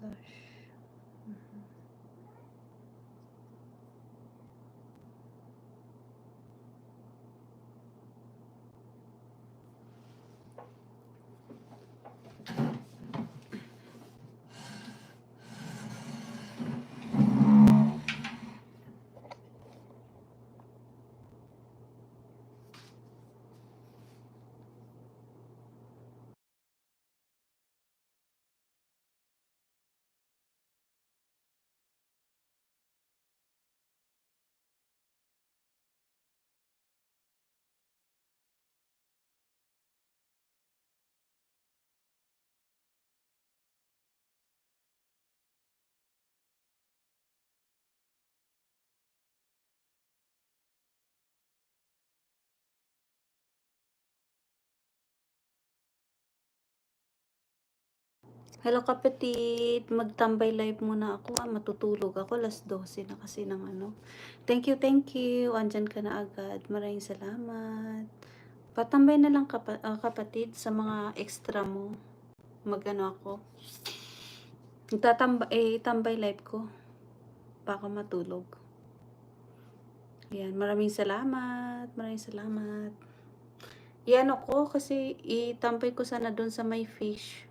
blush. Hello kapatid, magtambay live muna ako. Matutulog ako, 12:00 na kasi ng ano. Thank you, andyan ka na agad. Maraming salamat. Patambay na lang kapatid sa mga extra mo. Magano ako. Tambay live ko. Baka matulog. Yan, maraming salamat. Yan ako kasi itambay ko sana doon sa may fish.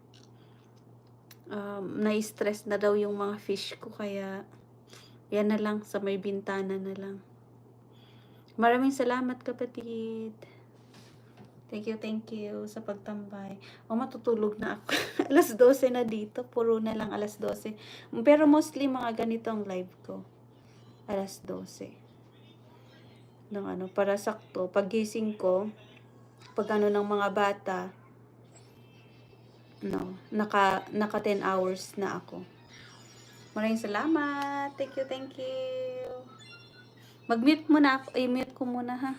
Na-stress na daw yung mga fish ko, kaya yan na lang, sa may bintana na lang. Maraming salamat kapatid. Thank you sa pagtambay. Matutulog na ako. 12:00 na dito, puro na lang 12:00. Pero mostly mga ganito ang live ko. 12:00. Ng ano, para sakto paggising ko, pag ano ng mga bata, no, naka 10 hours na ako. Maraming salamat. Thank you. Mag-mute muna ako. I-mute ko muna ha.